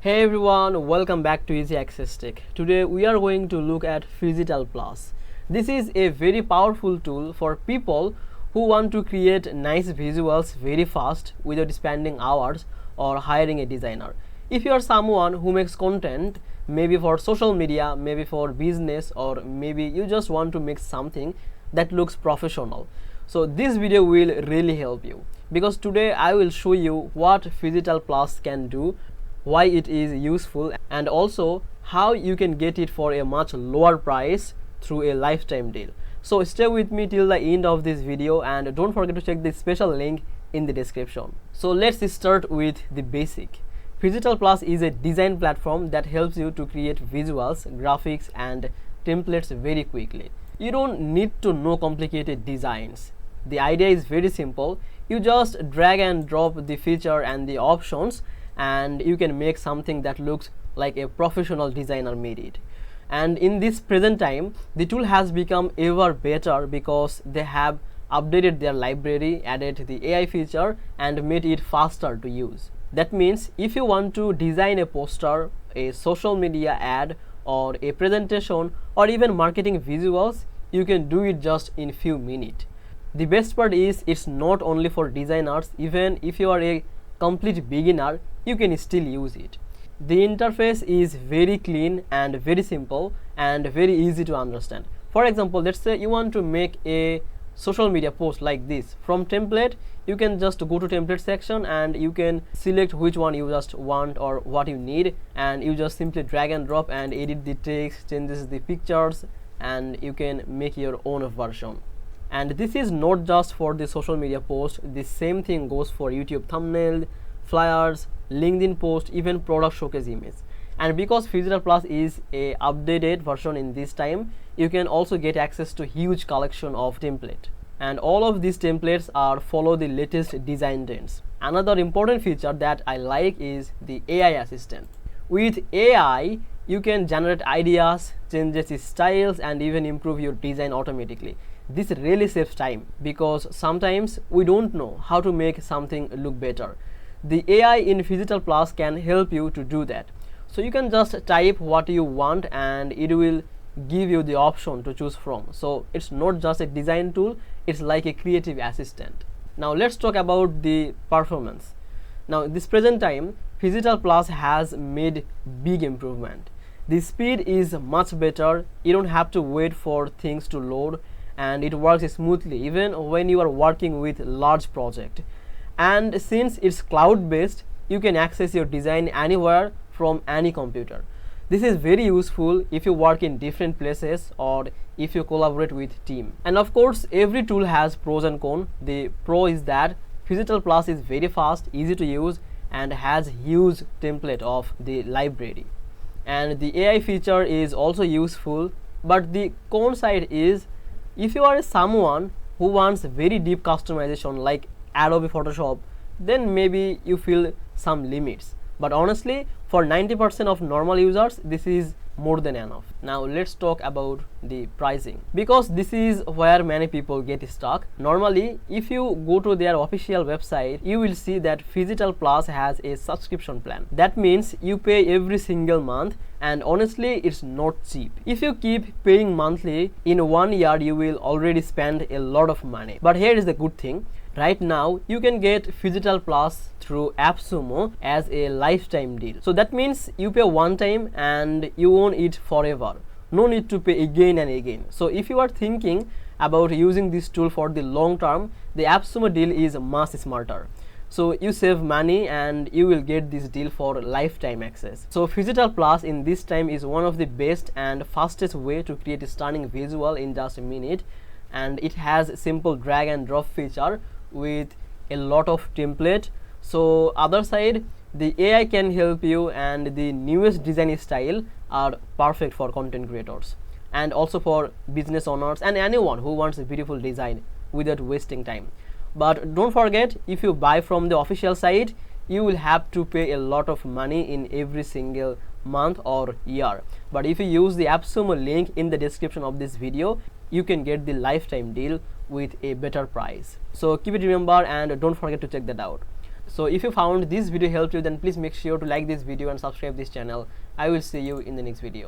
Hey everyone, welcome back to Easy Access Tech. Today we are going to look at Phygital Plus. This is a very powerful tool for people who want to create nice visuals very fast without spending hours or hiring a designer. If you are someone who makes content, maybe for social media, maybe for business, or maybe you just want to make something that looks professional, so this video will really help you, because today I will show you what Phygital Plus can do, why it is useful, and also how you can get it for a much lower price through a lifetime deal. So stay with me till the end of this video and don't forget to check the special link in the description. So let's start with the basic. Phygital Plus is a design platform that helps you to create visuals, graphics and templates very quickly. You don't need to know complicated designs. The idea is very simple. You just drag and drop the feature and the options and you can make something that looks like a professional designer made it. And in this present time, the tool has become ever better because they have updated their library, added the AI feature and made it faster to use. That means if you want to design a poster, a social media ad or a presentation or even marketing visuals, you can do it just in few minutes. The best part is it's not only for designers. Even if you are a complete beginner, you can still use it. The interface is very clean and very simple and very easy to understand. For example, let's say you want to make a social media post like this. From template, you can just go to template section and you can select which one you just want or what you need, and you just simply drag and drop and edit the text, changes the pictures, and you can make your own version. And this is not just for the social media post. The same thing goes for YouTube thumbnail, flyers, LinkedIn post, even product showcase image. And because Phygital Plus is a updated version in this time, you can also get access to huge collection of template. And all of these templates are follow the latest design trends. Another important feature that I like is the AI assistant. With AI, you can generate ideas, changes styles, and even improve your design automatically. This really saves time because sometimes we don't know how to make something look better. The AI in Phygital Plus can help you to do that. So you can just type what you want and it will give you the option to choose from. So it's not just a design tool, it's like a creative assistant. Now let's talk about the performance. Now this present time, Phygital Plus has made big improvement. The speed is much better. You don't have to wait for things to load and it works smoothly even when you are working with large project. And since it's cloud based, you can access your design anywhere from any computer. This is very useful if you work in different places or if you collaborate with team. And of course, every tool has pros and cons. The pro is that Phygital Plus is very fast, easy to use and has huge template of the library. And the AI feature is also useful, but the con side is if you are someone who wants very deep customization like Adobe Photoshop, then maybe you feel some limits. But honestly, for 90% of normal users, this is more than enough. Now let's talk about the pricing, because this is where many people get stuck. Normally, if you go to their official website, you will see that Phygital Plus has a subscription plan. That means you pay every single month, and honestly it's not cheap. If you keep paying monthly, in 1 year you will already spend a lot of money. But here is the good thing. Right now, you can get Phygital Plus through AppSumo as a lifetime deal. So that means you pay one time and you own it forever. No need to pay again and again. So if you are thinking about using this tool for the long term, the AppSumo deal is much smarter. So you save money and you will get this deal for lifetime access. So Phygital Plus in this time is one of the best and fastest way to create a stunning visual in just a minute. And it has simple drag and drop feature with a lot of template. So other side, the AI can help you and the newest design style are perfect for content creators and also for business owners and anyone who wants a beautiful design without wasting time. But don't forget, if you buy from the official site, you will have to pay a lot of money in every single month or year. But if you use the AppSumo link in the description of this video, you can get the lifetime deal with a better price. So keep it remember and don't forget to check that out. So if you found this video helped you, then please make sure to like this video and subscribe this channel. I will see you in the next video.